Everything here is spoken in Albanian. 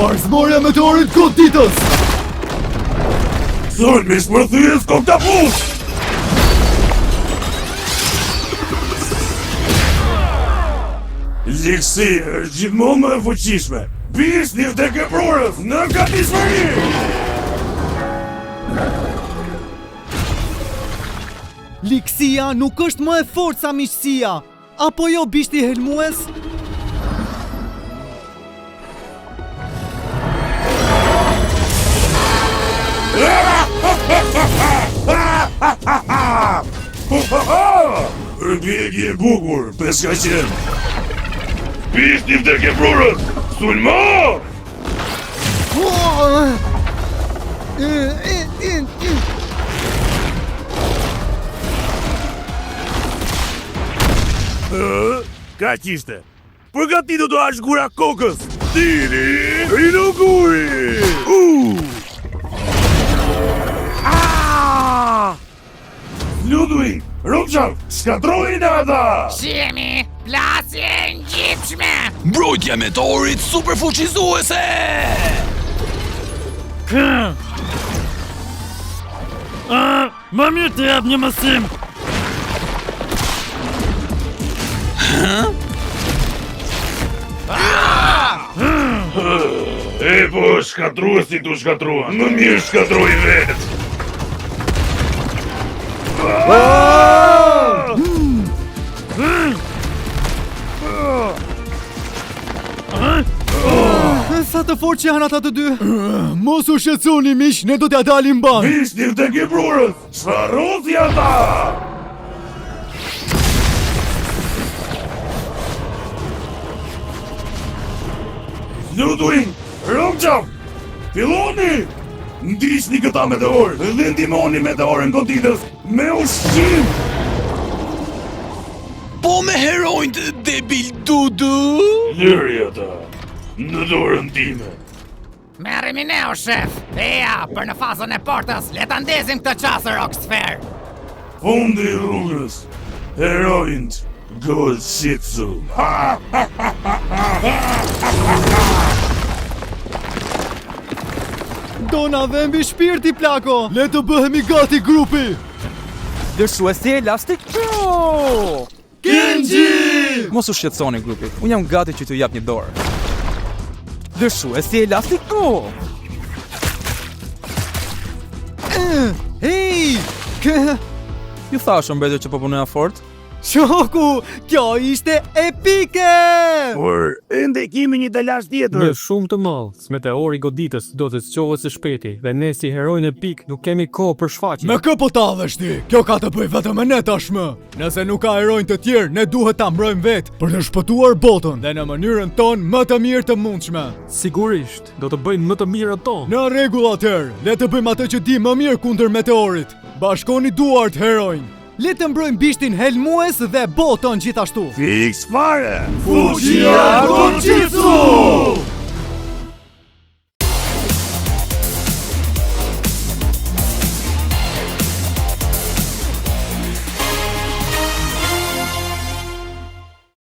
Barzmorja meteorit goditës! Sulmi shpërthyes koktapus! Ligësi është gjithmonë më e fuqishme. Bisni tek Ebrorës në Katismari! Ligësia nuk është më e fortë sa miqësia. Apo jo, bishti helmues? Rëbjegje e bukur, peska qenë. Bishti tek Ebrorës! Sulmo! Ka qishte? Përgatitu të ashtë gura kokës! Tiri! Rinoguri! Ludwig! Rupqav! Shkatrojnë ata! Shihemi! Plasje ngjitshme! Mbrojtja meteorit superfuqizuese! Më mirë të jap një mësim. E po, shkatruesi tu shkatrua. Më mirë shkatroj vetë. Sa të fort që janë ata të dy. Mos u shqetësoni miq, ne do t'ja dalim ban. Bishti tek Ebrorës! Shfarrosi ata! Ludwig! Rupqav! Filloni! Ndiqni këta meteor dhe ndihmoni meteorën goditës me ushqim! Po me herojnë të debil Dudu? Lëri ata në dorën time. Merremi ne o shef! Eja, për në fazën e portës, le ta ndezim këtë qasër Oxfair! Fundi i rrugës. Herojnë Gold Shitsu. Do na vëmbi shpirti plako. Le të bëhemi gati grupi. Dëshuesi elastik Pro! Kenji! Mos u shqetësoni grupi, unë jam gati që t'ju jap një dorë. Dëshuesi elastik Pro! Hey! Ju thashë mbetër që po punoja fort? Shoku, kjo ishte epike! Por, ende kemi një dalash tjetër. Në shumë të madh, meteori goditës do të zgjohet së shpejti dhe ne si herojnë e pik nuk kemi kohë për shfaqje. Me kë po tavesh ti? Kjo ka të bëj vetëm me ne tashmë. Nëse nuk ka herojnë të tjerë, ne duhet ta mbrojmë vetë për të shpëtuar botën dhe në mënyrën tonë më të mirë të mundshme. Sigurisht, do të bëjnë më të mirë ato. Në rregull atëherë, le të bëjmë atë që di më mirë kundër meteorit. Bashkoni duart herojnë. Le të mbrojmë bishtin helmues dhe botën gjithashtu. Fix fare! Fuqia Gold Shitsu!